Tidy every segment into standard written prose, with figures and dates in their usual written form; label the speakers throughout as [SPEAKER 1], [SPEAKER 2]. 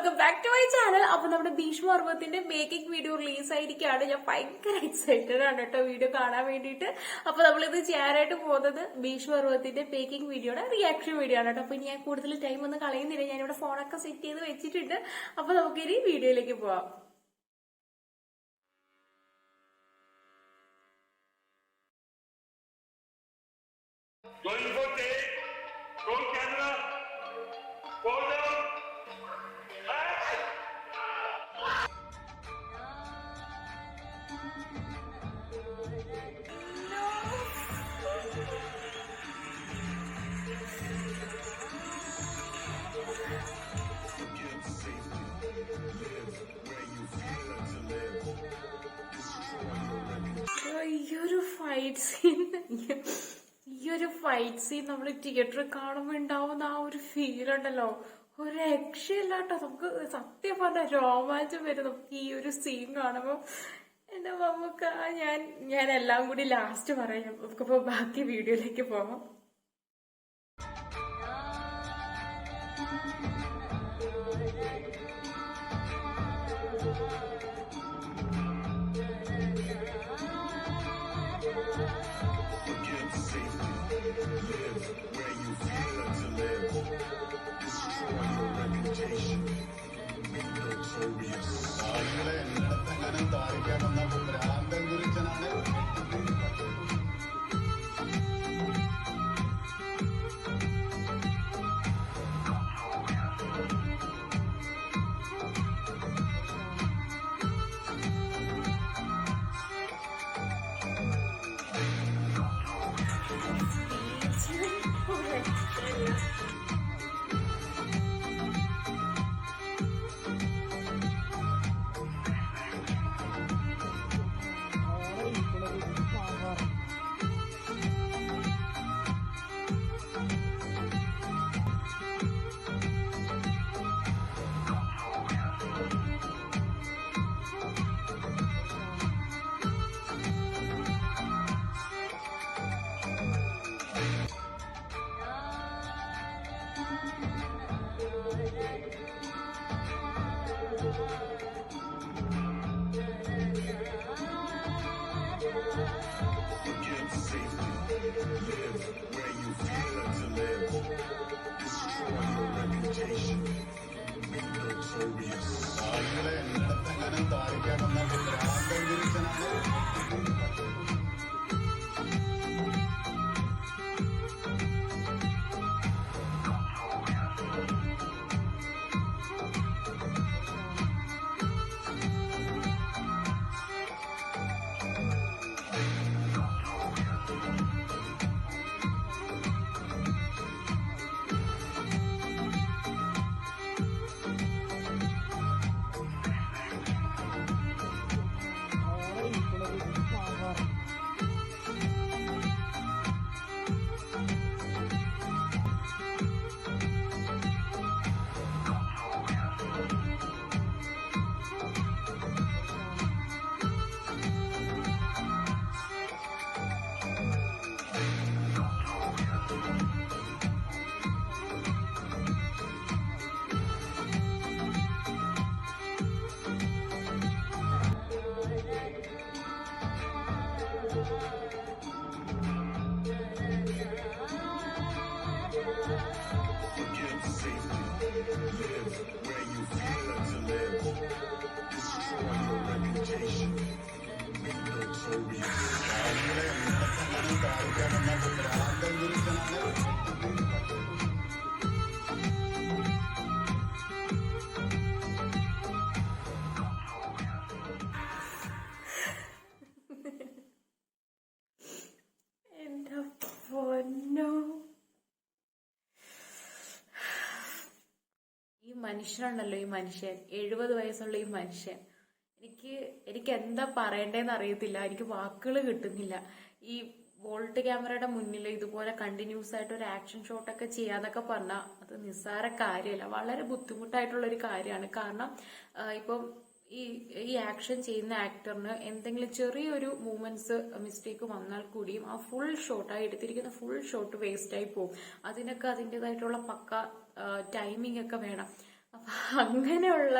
[SPEAKER 1] Welcome back to my channel. അപ്പൊ നമ്മുടെ ഭീഷ്മപർവ്വത്തിന്റെ making video release ആയിരിക്കുകയാണ്. ഞാൻ ഭയങ്കര എക്സൈറ്റഡ് ആണ് കേട്ടോ വീഡിയോ കാണാൻ വേണ്ടിയിട്ട്. അപ്പൊ നമ്മളിത് ചെയ്യാനായിട്ട് പോകുന്നത് ഭീഷ്മപർവ്വത്തിന്റെ മേക്കിംഗ് വീഡിയോയുടെ റിയാക്ഷൻ വീഡിയോ ആണ് കേട്ടോ. അപ്പൊ ഞാൻ കൂടുതൽ ടൈം ഒന്നും കളയുന്നില്ല, ഞാനിവിടെ ഫോണൊക്കെ സെറ്റ് ചെയ്ത് വെച്ചിട്ടുണ്ട്. അപ്പൊ നമുക്ക് ഇനി വീഡിയോയിലേക്ക് പോവാം.
[SPEAKER 2] Going for take, roll camera, hold down, action!
[SPEAKER 1] ഈയൊരു ഫൈറ്റ് സീൻ നമ്മൾ തിയേറ്ററിൽ കാണുമ്പോ ഉണ്ടാവുന്ന ആ ഒരു ഫീൽ ഉണ്ടല്ലോ, ഒരു രക്ഷയില്ല കേട്ടോ. നമുക്ക് സത്യം പറഞ്ഞ രോമാഞ്ചം വരും നമുക്ക് ഈ ഒരു സീൻ കാണുമ്പോ. എന്റെ നമുക്ക് ഞാൻ എല്ലാം കൂടി ലാസ്റ്റ് പറയാം. നമുക്കിപ്പോ ബാക്കി വീഡിയോയിലേക്ക് പോവാം. മനുഷ്യനുണ്ടല്ലോ, ഈ മനുഷ്യൻ 70 വയസ്സുള്ള ഈ മനുഷ്യൻ, എനിക്ക് എന്താ പറയണ്ടേന്ന് അറിയത്തില്ല. എനിക്ക് വാക്കുകൾ കിട്ടുന്നില്ല. ഈ വോൾട്ട് ക്യാമറയുടെ മുന്നിൽ ഇതുപോലെ കണ്ടിന്യൂസ് ആയിട്ട് ഒരു ആക്ഷൻ ഷോട്ടൊക്കെ ചെയ്യാന്നൊക്കെ പറഞ്ഞാൽ അത് നിസ്സാര കാര്യമല്ല, വളരെ ബുദ്ധിമുട്ടായിട്ടുള്ള ഒരു കാര്യമാണ്. കാരണം ഇപ്പം ഈ ആക്ഷൻ ചെയ്യുന്ന ആക്ടറിന് എന്തെങ്കിലും ചെറിയൊരു മൂവ്മെന്റ്സ് മിസ്റ്റേക്ക് വന്നാൽ കൂടിയും ആ ഫുൾ ഷോട്ട് എടുത്തിരിക്കുന്ന ഫുൾ ഷോട്ട് വേസ്റ്റ് ആയി പോകും. അതിനൊക്കെ അതിൻ്റെതായിട്ടുള്ള പക്ക ടൈമിംഗ് ഒക്കെ വേണം. അപ്പൊ അങ്ങനെയുള്ള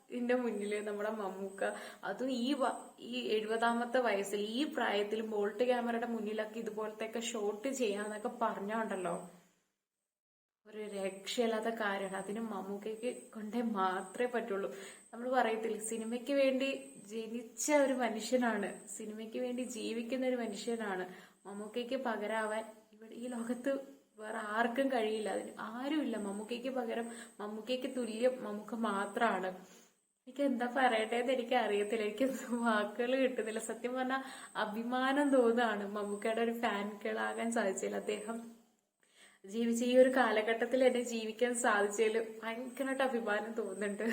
[SPEAKER 1] ഇതിന്റെ മുന്നില് നമ്മുടെ മമ്മൂക്ക അതും ഈ 70-ാമത്തെ വയസ്സിൽ ഈ പ്രായത്തിൽ ബോൾട്ട് ക്യാമറയുടെ മുന്നിലൊക്കെ ഇതുപോലത്തെ ഷോട്ട് ചെയ്യാന്നൊക്കെ പറഞ്ഞോണ്ടല്ലോ, ഒരു രക്ഷയില്ലാത്ത കാര്യമാണ്. അതിന് മമ്മൂക്കയ്ക്ക് കൊണ്ടേ മാത്രമേ പറ്റുള്ളൂ. നമ്മൾ പറയത്തില്ല, സിനിമയ്ക്ക് വേണ്ടി ജനിച്ച ഒരു മനുഷ്യനാണ്, സിനിമയ്ക്ക് വേണ്ടി ജീവിക്കുന്ന ഒരു മനുഷ്യനാണ്. മമ്മൂക്കയ്ക്ക് പകരാവാൻ ഇവിടെ ഈ ലോകത്ത് വേറെ ആർക്കും കഴിയില്ല. അതിന് ആരുമില്ല. മമ്മൂക്കയ്ക്ക് പകരം, മമ്മൂക്കയ്ക്ക് തുല്യം മമ്മൂക്ക മാത്രമാണ്. എനിക്ക് എന്താ പറയട്ടേന്ന് എനിക്ക് അറിയത്തില്ല. എനിക്ക് വാക്കുകൾ കിട്ടുന്നില്ല. സത്യം പറഞ്ഞാൽ അഭിമാനം തോന്നുകയാണ് മമ്മൂക്കയുടെ ഒരു ഫാൻകളാകാൻ സാധിച്ചില്ല. അദ്ദേഹം ജീവിച്ച ഈ ഒരു കാലഘട്ടത്തിൽ എന്നെ ജീവിക്കാൻ സാധിച്ചതിൽ ഭയങ്കരമായിട്ട് അഭിമാനം തോന്നുന്നുണ്ട്.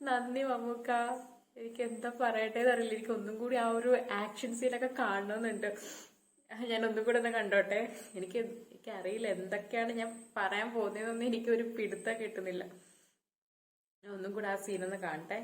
[SPEAKER 1] നന്ദി മമ്മൂക്ക. എനിക്ക് എന്താ പറയട്ടേന്ന് അറിയില്ല. എനിക്ക് ഒന്നും കൂടി ആ ഒരു ആക്ഷൻ സീനൊക്കെ കാണണമെന്നുണ്ട്. ഞാൻ ഒന്നും കൂടെ ഒന്ന് കണ്ടോട്ടെ. എനിക്കറിയില്ല എന്തൊക്കെയാണ് ഞാൻ പറയാൻ പോകുന്നതെന്നൊന്നും എനിക്കൊരു പിടുത്തം കിട്ടുന്നില്ല. ഞാൻ ഒന്നും കൂടെ ആ സീനൊന്ന് കാണട്ടെ.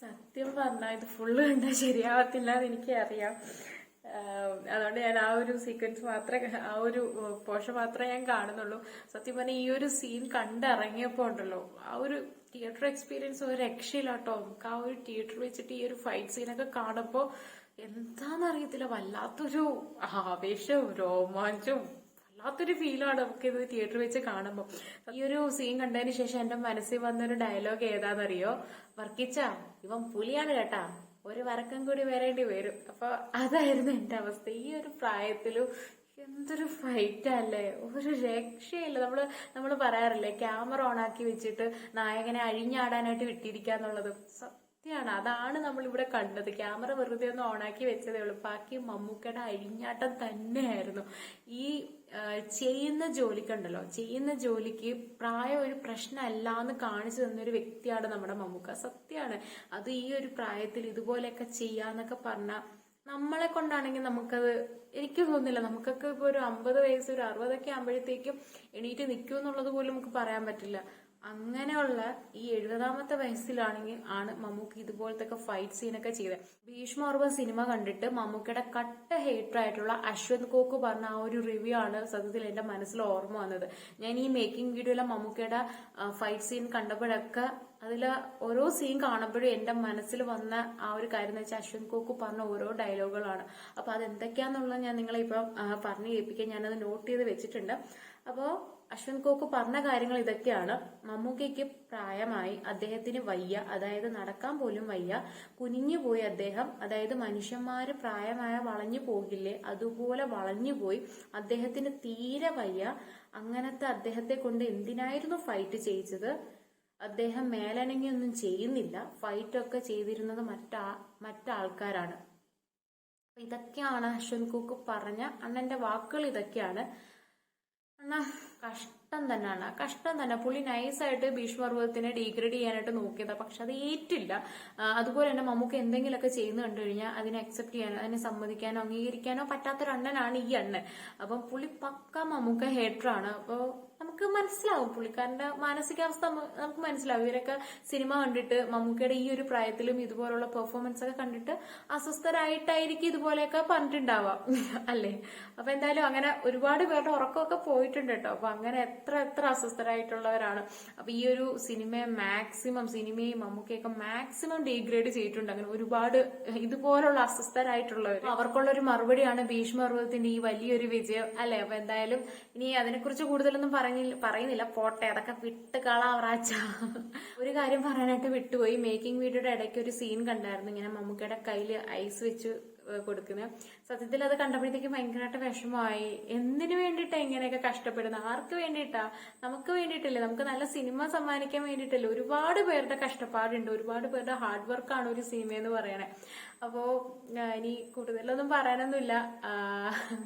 [SPEAKER 1] സത്യം പറഞ്ഞാൽ ഇത് ഫുള്ള് കണ്ടാൽ ശരിയാവത്തില്ല എന്ന് എനിക്കറിയാം. അതുകൊണ്ട് ഞാൻ ആ ഒരു സീക്വൻസ് മാത്രമേ, ആ ഒരു പോർഷൻ മാത്രമേ ഞാൻ കാണുന്നുള്ളൂ. സത്യം പറഞ്ഞാൽ ഈ ഒരു സീൻ കണ്ടിറങ്ങിയപ്പോ ഉണ്ടല്ലോ, ആ ഒരു തിയേറ്റർ എക്സ്പീരിയൻസ് ഒരു രക്ഷയില്ലാട്ടോ. നമുക്ക് ആ ഒരു തിയേറ്റർ വെച്ചിട്ട് ഈ ഒരു ഫൈറ്റ് സീനൊക്കെ കാണുമ്പോ എന്താന്നറിയത്തില്ല, വല്ലാത്തൊരു ആവേശവും രോമാഞ്ചവും വല്ലാത്തൊരു ഫീലാണ് നമുക്ക് ഇത് തിയേറ്റർ വെച്ച് കാണുമ്പോൾ. ഈ ഒരു സീൻ കണ്ടതിന് ശേഷം എന്റെ മനസ്സിൽ വന്നൊരു ഡയലോഗ് ഏതാണെന്നറിയോ? വർക്കിച്ച, ഇവൻ പുലിയാണ് കേട്ടാ, ഒരു വരക്കം കൂടി വരേണ്ടി വരും. അപ്പൊ അതായിരുന്നു എന്റെ അവസ്ഥ. ഈ ഒരു പ്രായത്തിലും എന്തൊരു ഫൈറ്റ് അല്ലേ, ഒരു രക്ഷയില്ല. നമ്മള് പറയാറില്ലേ, ക്യാമറ ഓണാക്കി വെച്ചിട്ട് നായകനെ അഴിഞ്ഞാടാനായിട്ട് വിട്ടിരിക്കാന്നുള്ളത്. സത്യമാണ്, അതാണ് നമ്മൾ ഇവിടെ കണ്ടത്. ക്യാമറ വെറുതെ ഒന്ന് ഓണാക്കി വെച്ചതേ ഉള്ളൂ. ബാക്കി മമ്മൂക്കയുടെ അഴിഞ്ഞാട്ടം തന്നെയായിരുന്നു. ഈ ചെയ്യുന്ന ജോലിക്കുണ്ടല്ലോ, ചെയ്യുന്ന ജോലിക്ക് പ്രായം ഒരു പ്രശ്നമല്ല എന്ന് കാണിച്ചു തന്നൊരു വ്യക്തിയാണ് നമ്മുടെ മമ്മൂക്ക. സത്യമാണ്. അത് ഈ ഒരു പ്രായത്തിൽ ഇതുപോലെയൊക്കെ ചെയ്യാന്നൊക്കെ പറഞ്ഞാൽ നമ്മളെ കൊണ്ടാണെങ്കിൽ നമുക്കത്, എനിക്ക് തോന്നുന്നില്ല നമുക്കൊക്കെ ഇപ്പൊ ഒരു 50 വയസ്സ്, ഒരു 60 ആകുമ്പോഴത്തേക്കും എണീറ്റ് നിൽക്കും എന്നുള്ളത് പോലും നമുക്ക് പറയാൻ പറ്റില്ല. അങ്ങനെയുള്ള ഈ 70-ാമത്തെ വയസ്സിലാണെങ്കിൽ ആണ് മമ്മൂക്ക ഇതുപോലത്തെ ഫൈറ്റ് സീനൊക്കെ ചെയ്തത്. ഭീഷ്മപർവ്വം സിനിമ കണ്ടിട്ട് മമ്മൂക്കയുടെ കട്ട ഹേറ്റർ ആയിട്ടുള്ള അശ്വന്ത് കോക്ക് പറഞ്ഞ ആ ഒരു റിവ്യൂ ആണ് സത്യത്തിൽ എന്റെ മനസ്സിൽ ഓർമ്മ വന്നത്. ഞാൻ ഈ മേക്കിംഗ് വീഡിയോയിലെ മമ്മൂക്കയുടെ ഫൈറ്റ് സീൻ കണ്ടപ്പോഴൊക്കെ അതില് ഓരോ സീൻ കാണുമ്പോഴും എന്റെ മനസ്സിൽ വന്ന ആ ഒരു കാര്യം എന്ന് വെച്ചാൽ അശ്വന്ത് കോക്ക് പറഞ്ഞ ഓരോ ഡയലോഗുകളാണ്. അപ്പൊ അതെന്തൊക്കെയാന്നുള്ളത് ഞാൻ നിങ്ങളെ ഇപ്പൊ പറഞ്ഞു കേൾപ്പിക്കാൻ ഞാനത് നോട്ട് ചെയ്ത് വെച്ചിട്ടുണ്ട്. അപ്പോ അശ്വന്ത് കോക്ക് പറഞ്ഞ കാര്യങ്ങൾ ഇതൊക്കെയാണ്. മമ്മൂക്കയ്ക്ക് പ്രായമായി, അദ്ദേഹത്തിന് വയ്യ, അതായത് നടക്കാൻ പോലും വയ്യ, കുനിഞ്ഞുപോയി അദ്ദേഹം. അതായത് മനുഷ്യന്മാര് പ്രായമായ വളഞ്ഞു പോകില്ലേ, അതുപോലെ വളഞ്ഞുപോയി. അദ്ദേഹത്തിന് തീരെ വയ്യ. അങ്ങനത്തെ അദ്ദേഹത്തെ കൊണ്ട് എന്തിനായിരുന്നു ഫൈറ്റ് ചെയ്യിച്ചത്? അദ്ദേഹം മേലനങ്ങിയൊന്നും ചെയ്യുന്നില്ല. ഫൈറ്റൊക്കെ ചെയ്തിരുന്നത് മറ്റാൾക്കാരാണ്. ഇതൊക്കെയാണ് അശ്വന്ത് കോക്ക് പറഞ്ഞ അണ്ണന്റെ വാക്കുകൾ. ഇതൊക്കെയാണ് അണ്ണാ. കഷ്ടം തന്നെയാണ്, കഷ്ടം തന്നെ. പുള്ളി നൈസായിട്ട് ഭീഷ്മപർവ്വതത്തിനെ ഡീഗ്രേഡ് ചെയ്യാനായിട്ട് നോക്കിയതാ, പക്ഷെ അത് ഏറ്റില്ല. അതുപോലെ തന്നെ മമ്മൂക്ക എന്തെങ്കിലുമൊക്കെ ചെയ്യുന്നു കണ്ടു കഴിഞ്ഞാൽ അതിനെ അക്സെപ്റ്റ് ചെയ്യാനോ അതിനെ സമ്മതിക്കാനോ അംഗീകരിക്കാനോ പറ്റാത്തൊരു അണ്ണനാണ് ഈ അണ്ണൻ. അപ്പം പുള്ളി പക്ക മമ്മൂക്ക ഹേറ്ററാണ്. അപ്പൊ നമുക്ക് മനസ്സിലാവും പുള്ളിക്കാരന്റെ മാനസികാവസ്ഥ, നമുക്ക് മനസ്സിലാവും. ഇവരൊക്കെ സിനിമ കണ്ടിട്ട് മമ്മൂക്കയുടെ ഈ ഒരു പ്രായത്തിലും ഇതുപോലുള്ള പെർഫോമൻസ് ഒക്കെ കണ്ടിട്ട് അസ്വസ്ഥരായിട്ടായിരിക്കും ഇതുപോലെയൊക്കെ പറഞ്ഞിട്ടുണ്ടാവാം, അല്ലേ? അപ്പൊ എന്തായാലും അങ്ങനെ ഒരുപാട് പേരുടെ ഉറക്കമൊക്കെ പോയിട്ടുണ്ട് കേട്ടോ. അപ്പൊ അങ്ങനെ എത്ര അസ്വസ്ഥരായിട്ടുള്ളവരാണ്. അപ്പൊ ഈ ഒരു സിനിമയും മമ്മൂക്കയൊക്കെ മാക്സിമം ഡീഗ്രേഡ് ചെയ്തിട്ടുണ്ട്. അങ്ങനെ ഒരുപാട് ഇതുപോലുള്ള അസ്വസ്ഥരായിട്ടുള്ളവർ, അവർക്കുള്ള ഒരു മറുപടിയാണ് ഭീഷ്മപർവ്വതത്തിന്റെ ഈ വലിയൊരു വിജയം, അല്ലെ? അപ്പൊ എന്തായാലും ഇനി അതിനെക്കുറിച്ച് കൂടുതലൊന്നും പറയുന്നില്ല, പോട്ടെ, അതൊക്കെ വിട്ട് കളാവറാച്ച. ഒരു കാര്യം പറയാനായിട്ട് വിട്ടുപോയി. മേക്കിംഗ് വീഡിയോയുടെ ഇടയ്ക്ക് ഒരു സീൻ കണ്ടായിരുന്നു. ഇങ്ങനെ മമ്മൂക്കയുടെ കയ്യില് ഐസ് വെച്ച് കൊടുക്കുന്നത്. സത്യത്തിൽ അത് കണ്ടപ്പോഴത്തേക്ക് ഭയങ്കരമായിട്ട് വിഷമമായി. എന്തിനു വേണ്ടിയിട്ടാ ഇങ്ങനെയൊക്കെ കഷ്ടപ്പെടുന്നത്? ആർക്ക് വേണ്ടിയിട്ടാ? നമുക്ക് വേണ്ടിയിട്ടല്ലേ, നമുക്ക് നല്ല സിനിമ സമ്മാനിക്കാൻ വേണ്ടിയിട്ടല്ലേ. ഒരുപാട് പേരുടെ കഷ്ടപ്പാടുണ്ട്, ഒരുപാട് പേരുടെ ഹാർഡ് വർക്കാണ് ഒരു സിനിമ എന്ന് പറയണേ. അപ്പോ ഇനി കൂടുതലൊന്നും പറയാനൊന്നുമില്ല.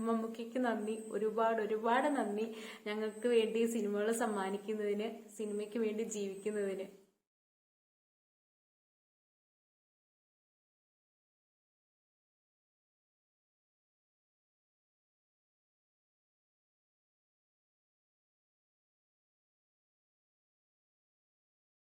[SPEAKER 1] മമ്മൂക്കയ്ക്ക് നന്ദി, ഒരുപാട് നന്ദി ഞങ്ങൾക്ക് വേണ്ടി സിനിമകൾ സമ്മാനിക്കുന്നതിന്, സിനിമയ്ക്ക് വേണ്ടി ജീവിക്കുന്നതിന്.